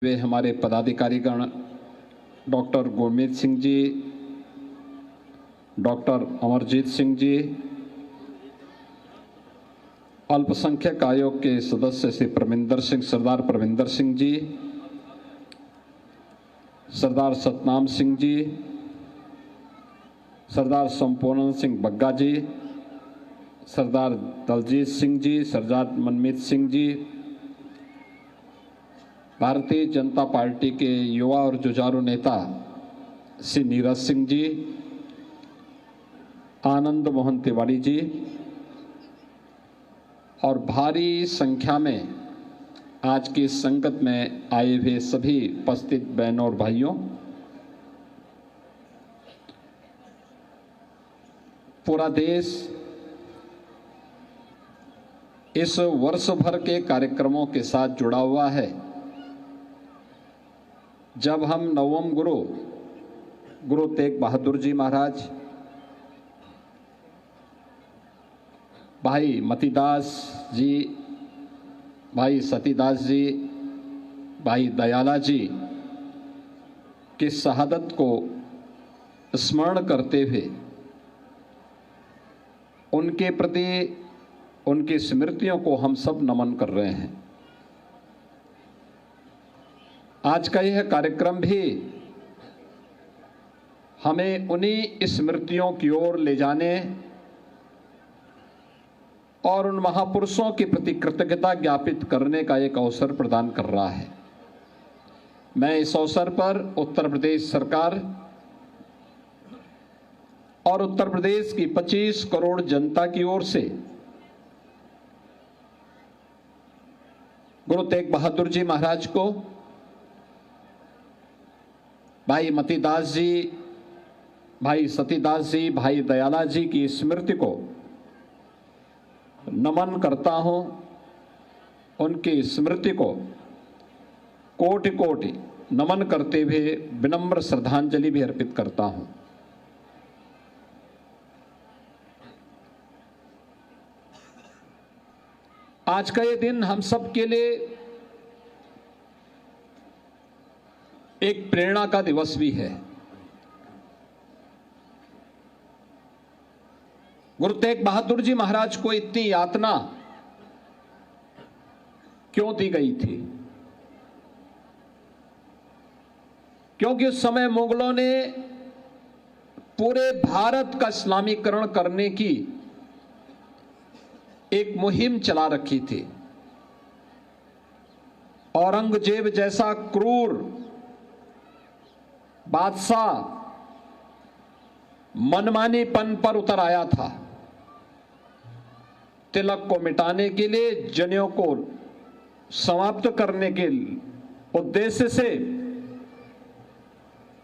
वे हमारे पदाधिकारीगण doctor Gurmeet Singh ji, doctor Amarjeet Singh ji, अल्पसंख्यक आयोग के सदस्य श्री परमिंदर सिंह, सरदार परमिंदर सिंह जी, सरदार सतनाम सिंह जी, सरदार संपूर्ण सिंह बग्गा जी, सरदार दलजीत सिंह जी, सरदार मनमीत सिंह जी, भारतीय जनता पार्टी के युवा और जुझारू नेता श्री नीरज सिंह जी, आनंद मोहन तिवारी जी और भारी संख्या में आज की संगत में आए हुए सभी उपस्थित बहनों और भाइयों, पूरा देश इस वर्ष भर के कार्यक्रमों के साथ जुड़ा हुआ है। जब हम नवम गुरु तेग बहादुर जी महाराज, भाई मतीदास जी, भाई सतीदास जी, भाई दयाला जी की शहादत को स्मरण करते हुए उनके प्रति उनकी स्मृतियों को हम सब नमन कर रहे हैं। आज का यह कार्यक्रम भी हमें उन्हीं स्मृतियों की ओर ले जाने और उन महापुरुषों के प्रति कृतज्ञता ज्ञापित करने का एक अवसर प्रदान कर रहा है। मैं इस अवसर पर उत्तर प्रदेश सरकार और उत्तर प्रदेश की 25 करोड़ जनता की ओर से गुरु तेग बहादुर जी महाराज को, भाई मतीदास जी, भाई सतीदास जी, भाई दयाला जी की स्मृति को नमन करता हूं। उनकी स्मृति को कोटि कोटि नमन करते हुए विनम्र श्रद्धांजलि भी अर्पित करता हूं। आज का ये दिन हम सब के लिए एक प्रेरणा का दिवस भी है। गुरु तेग बहादुर जी महाराज को इतनी यातना क्यों दी गई थी? क्योंकि उस समय मुगलों ने पूरे भारत का इस्लामीकरण करने की एक मुहिम चला रखी थी। औरंगजेब जैसा क्रूर बादशाह मनमानीपन पर उतर आया था। तिलक को मिटाने के लिए, जनेऊ को समाप्त करने के उद्देश्य से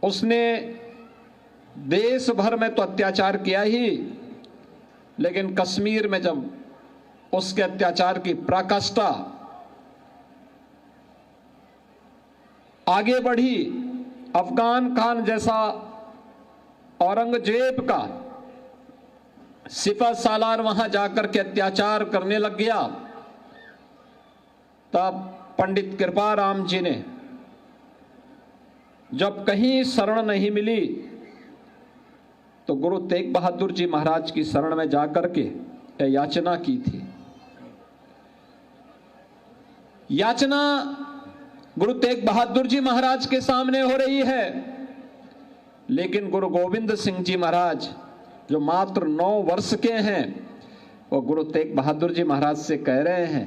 उसने देश भर में तो अत्याचार किया ही, लेकिन कश्मीर में जब उसके अत्याचार की पराकाष्ठा आगे बढ़ी, अफगान खान जैसा औरंगजेब का सिपह सालार वहां जाकर के अत्याचार करने लग गया, तब पंडित कृपाराम जी ने जब कहीं शरण नहीं मिली तो गुरु तेग बहादुर जी महाराज की शरण में जाकर के याचना की थी। याचना गुरु तेग बहादुर जी महाराज के सामने हो रही है, लेकिन गुरु गोविंद सिंह जी महाराज जो मात्र 9 वर्ष के हैं, वो गुरु तेग बहादुर जी महाराज से कह रहे हैं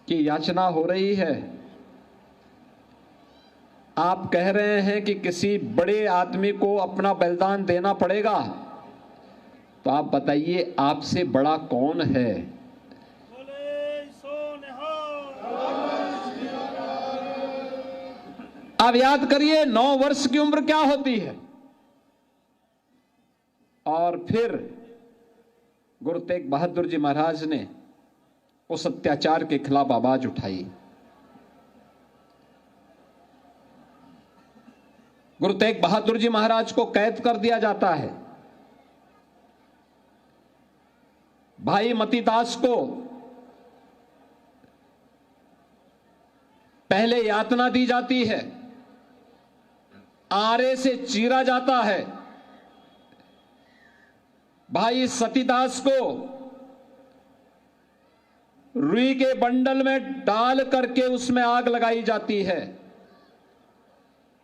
कि याचना हो रही है, आप कह रहे हैं कि किसी बड़े आदमी को अपना बलिदान देना पड़ेगा, तो आप बताइए आपसे बड़ा कौन है? आप याद करिए 9 वर्ष की उम्र क्या होती है। और फिर गुरु तेग बहादुर जी महाराज ने उस अत्याचार के खिलाफ आवाज उठाई। गुरु तेग बहादुर जी महाराज को कैद कर दिया जाता है। भाई मतीदास को पहले यातना दी जाती है, आरे से चीरा जाता है, भाई सतीदास को रुई के बंडल में डाल करके उसमें आग लगाई जाती है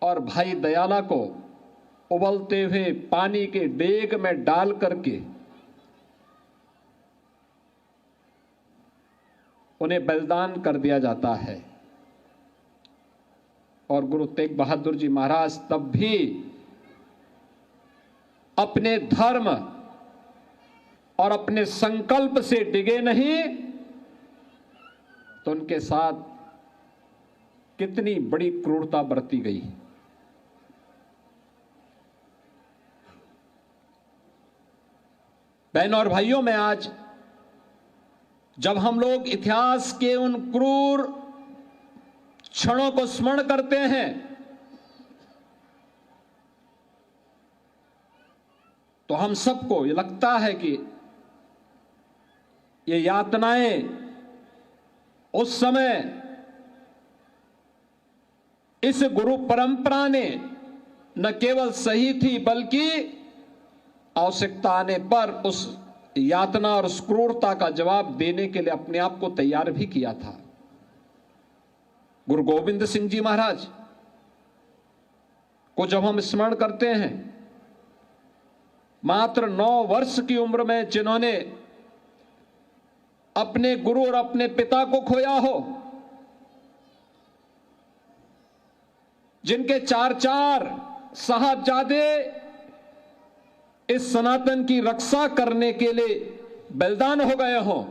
और भाई दयाला को उबलते हुए पानी के डेग में डाल करके उन्हें बलिदान कर दिया जाता है। और गुरु तेग बहादुर जी महाराज तब भी अपने धर्म और अपने संकल्प से डिगे नहीं, तो उनके साथ कितनी बड़ी क्रूरता बरती गई। बहनों और भाइयों, में आज जब हम लोग इतिहास के उन क्रूर क्षणों को स्मरण करते हैं, तो हम सबको ये लगता है कि ये यातनाएं उस समय इस गुरु परंपरा ने न केवल सही थी, बल्कि आवश्यकता आने पर उस यातना और उस क्रूरता का जवाब देने के लिए अपने आप को तैयार भी किया था। गुरु गोविंद सिंह जी महाराज को जब हम स्मरण करते हैं, मात्र 9 वर्ष की उम्र में जिन्होंने अपने गुरु और अपने पिता को खोया हो, जिनके 4 साहबजादे इस सनातन की रक्षा करने के लिए बलिदान हो गए हों,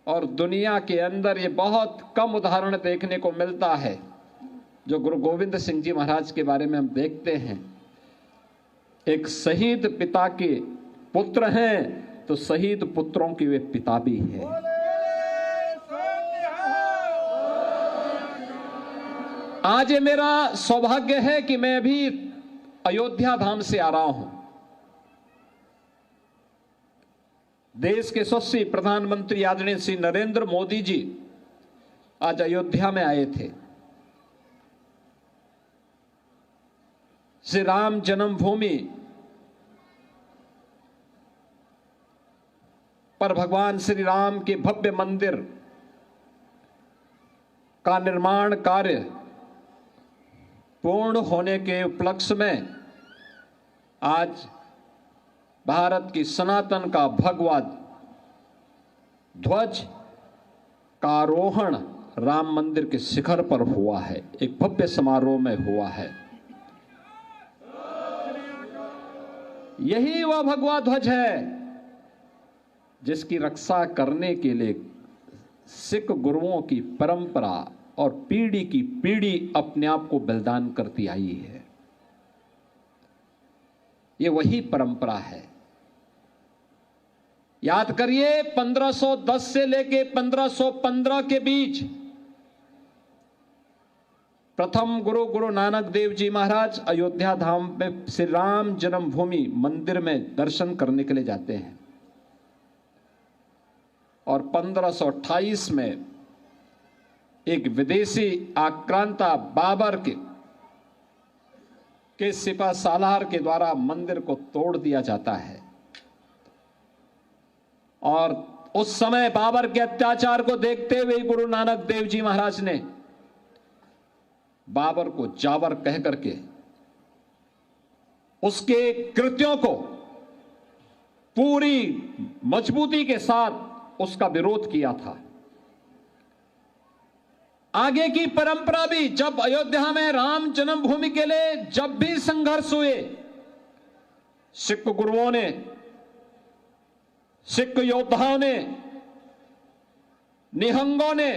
और दुनिया के अंदर ये बहुत कम उदाहरण देखने को मिलता है। जो गुरु गोविंद सिंह जी महाराज के बारे में हम देखते हैं, एक शहीद पिता के पुत्र हैं, तो शहीद पुत्रों के वे पिता भी हैं। आज ये मेरा सौभाग्य है कि मैं अभी अयोध्या धाम से आ रहा हूं। देश के यशस्वी प्रधानमंत्री आदरणीय श्री नरेंद्र मोदी जी आज अयोध्या में आए थे। श्री राम जन्मभूमि पर भगवान श्री राम के भव्य मंदिर का निर्माण कार्य पूर्ण होने के उपलक्ष्य में आज भारत की सनातन का भगवा ध्वज का आरोहण राम मंदिर के शिखर पर हुआ है, एक भव्य समारोह में हुआ है। यही वह भगवा ध्वज है जिसकी रक्षा करने के लिए सिख गुरुओं की परंपरा और पीढ़ी की पीढ़ी अपने आप को बलिदान करती आई है। ये वही परंपरा है। याद करिए, 1510 से लेके 1515 के बीच प्रथम गुरु नानक देव जी महाराज अयोध्या धाम में श्री राम जन्मभूमि मंदिर में दर्शन करने के लिए जाते हैं, और 1528 में एक विदेशी आक्रांता बाबर के सिपा सालार के द्वारा मंदिर को तोड़ दिया जाता है। और उस समय बाबर के अत्याचार को देखते हुए गुरु नानक देव जी महाराज ने बाबर को जावर कह करके उसके कृत्यों को पूरी मजबूती के साथ उसका विरोध किया था। आगे की परंपरा भी, जब अयोध्या में राम जन्मभूमि के लिए जब भी संघर्ष हुए, सिख गुरुओं ने, सिख योद्धाओं ने, निहंगों ने,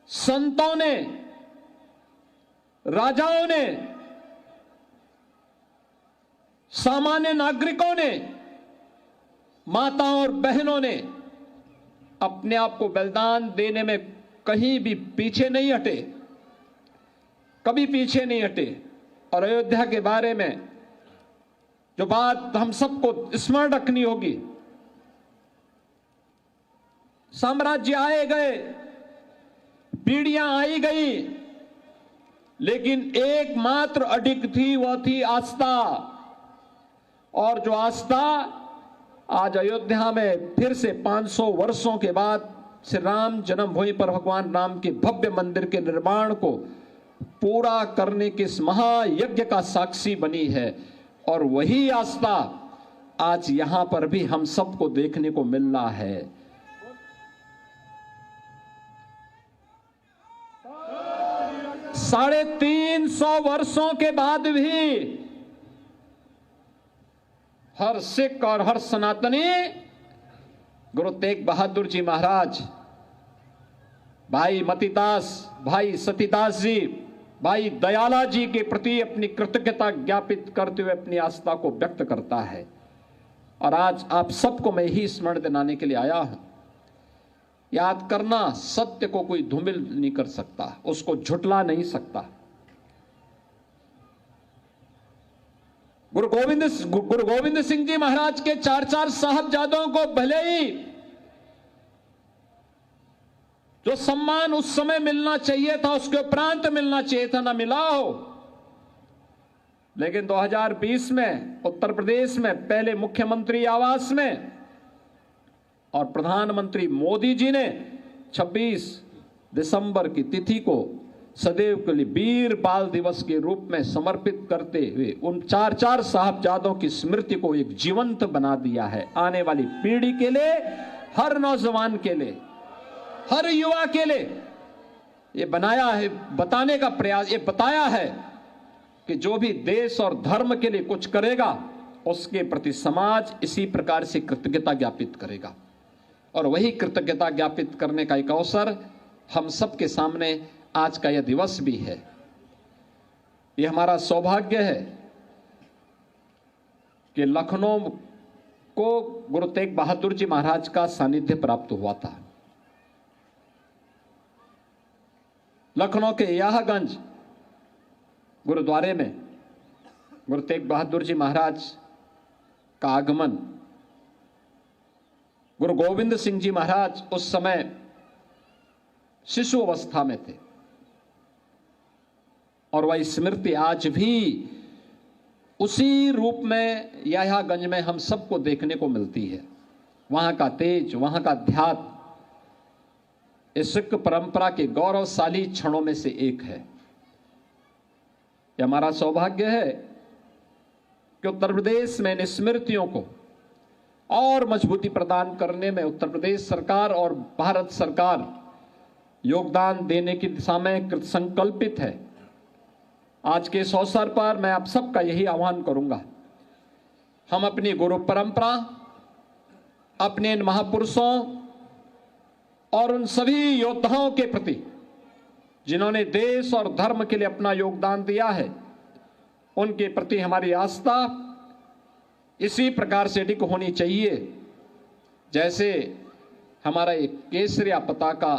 संतों ने, राजाओं ने, सामान्य नागरिकों ने, माताओं और बहनों ने अपने आप को बलिदान देने में कहीं भी पीछे नहीं हटे, कभी पीछे नहीं हटे। और अयोध्या के बारे में जो बात हम सबको स्मरण रखनी होगी, साम्राज्य आए गए, पीढ़ियां आई गई, लेकिन एकमात्र अडिग थी, वह थी आस्था। और जो आस्था आज अयोध्या में फिर से 500 वर्षों के बाद श्री राम जन्मभूमि पर भगवान राम के भव्य मंदिर के निर्माण को पूरा करने के इस महायज्ञ का साक्षी बनी है। और वही आस्था आज यहां पर भी हम सबको देखने को मिल रहा है। साढ़े 300 वर्षों के बाद भी हर सिख और हर सनातनी गुरु तेग बहादुर जी महाराज, भाई मतीदास, भाई सतीदास जी, भाई दयाला जी के प्रति अपनी कृतज्ञता ज्ञापित करते हुए अपनी आस्था को व्यक्त करता है। और आज आप सबको मैं यही स्मरण दिलाने के लिए आया हूं। याद करना, सत्य को कोई धूमिल नहीं कर सकता, उसको झुटला नहीं सकता। गुरु गोविंद सिंह जी महाराज के 4 साहबजादों को भले ही जो सम्मान उस समय मिलना चाहिए था, उसके उपरांत मिलना चाहिए था, ना मिला हो, लेकिन 2020 में उत्तर प्रदेश में पहले मुख्यमंत्री आवास में और प्रधानमंत्री मोदी जी ने 26 दिसंबर की तिथि को सदैव के लिए वीर बाल दिवस के रूप में समर्पित करते हुए उन 4 साहबजादों की स्मृति को एक जीवंत बना दिया है। आने वाली पीढ़ी के लिए, हर नौजवान के लिए, हर युवा के लिए ये बनाया है, बताने का प्रयास, ये बताया है कि जो भी देश और धर्म के लिए कुछ करेगा, उसके प्रति समाज इसी प्रकार से कृतज्ञता ज्ञापित करेगा। और वही कृतज्ञता ज्ञापित करने का एक अवसर हम सबके सामने आज का यह दिवस भी है। यह हमारा सौभाग्य है कि लखनऊ को गुरु तेग बहादुर जी महाराज का सानिध्य प्राप्त हुआ था। लखनऊ के याहगंज गुरुद्वारे में गुरु तेग बहादुर जी महाराज का आगमन, गुरु गोविंद सिंह जी महाराज उस समय शिशु अवस्था में थे, और वह स्मृति आज भी उसी रूप में याहगंज में हम सबको देखने को मिलती है। वहां का तेज, वहां का अध्यात्म इस सिख परंपरा के गौरवशाली क्षणों में से एक है। यह हमारा सौभाग्य है कि उत्तर प्रदेश में इन स्मृतियों को और मजबूती प्रदान करने में उत्तर प्रदेश सरकार और भारत सरकार योगदान देने की दिशा में कृत संकल्पित है। आज के इस अवसर पर मैं आप सबका यही आह्वान करूंगा, हम अपनी गुरु परंपरा, अपने इन महापुरुषों और उन सभी योद्धाओं के प्रति जिन्होंने देश और धर्म के लिए अपना योगदान दिया है, उनके प्रति हमारी आस्था इसी प्रकार से अडिग होनी चाहिए जैसे हमारा एक केसरिया पताका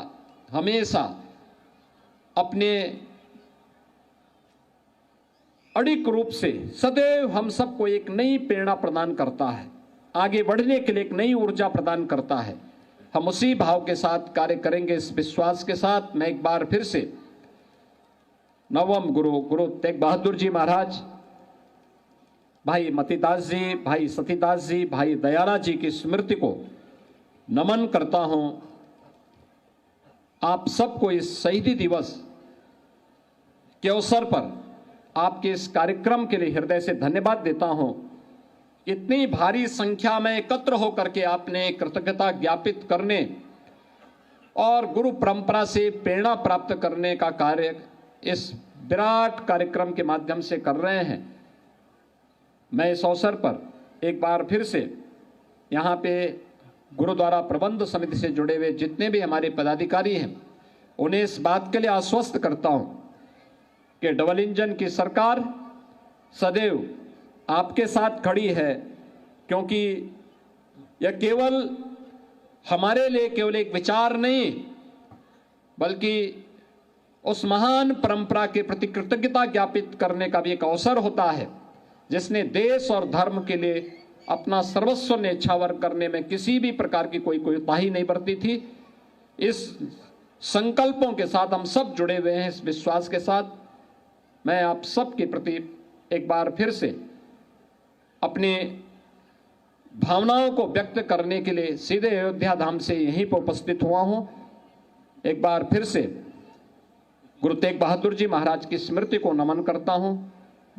हमेशा अपने अडिग रूप से सदैव हम सबको एक नई प्रेरणा प्रदान करता है, आगे बढ़ने के लिए एक नई ऊर्जा प्रदान करता है। हम उसी भाव के साथ कार्य करेंगे, इस विश्वास के साथ मैं एक बार फिर से नवम गुरु तेग बहादुर जी महाराज, भाई मतीदास जी, भाई सतीदास जी, भाई दयाला जी की स्मृति को नमन करता हूं। आप सबको इस शहीदी दिवस के अवसर पर आपके इस कार्यक्रम के लिए हृदय से धन्यवाद देता हूं। इतनी भारी संख्या में एकत्र होकर के आपने कृतज्ञता ज्ञापित करने और गुरु परंपरा से प्रेरणा प्राप्त करने का कार्य इस विराट कार्यक्रम के माध्यम से कर रहे हैं। मैं इस अवसर पर एक बार फिर से यहाँ पे गुरुद्वारा प्रबंध समिति से जुड़े हुए जितने भी हमारे पदाधिकारी हैं, उन्हें इस बात के लिए आश्वस्त करता हूं कि डबल इंजन की सरकार सदैव आपके साथ खड़ी है, क्योंकि यह केवल हमारे लिए केवल एक विचार नहीं, बल्कि उस महान परंपरा के प्रति कृतज्ञता ज्ञापित करने का भी एक अवसर होता है, जिसने देश और धर्म के लिए अपना सर्वस्व न्यौछावर करने में किसी भी प्रकार की कोई कोताही नहीं बरती थी। इस संकल्पों के साथ हम सब जुड़े हुए हैं। इस विश्वास के साथ मैं आप सबके प्रति एक बार फिर से अपनी भावनाओं को व्यक्त करने के लिए सीधे अयोध्या धाम से यहीं पर उपस्थित हुआ हूं। एक बार फिर से गुरु तेग बहादुर जी महाराज की स्मृति को नमन करता हूं।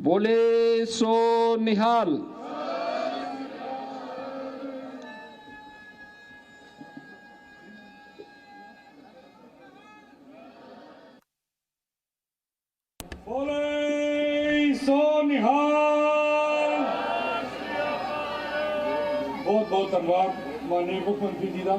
बोले सो निहाल। बोले सो निहाल। बहुत बहुत धन्यवाद माननीय मुख्यमंत्री जी का।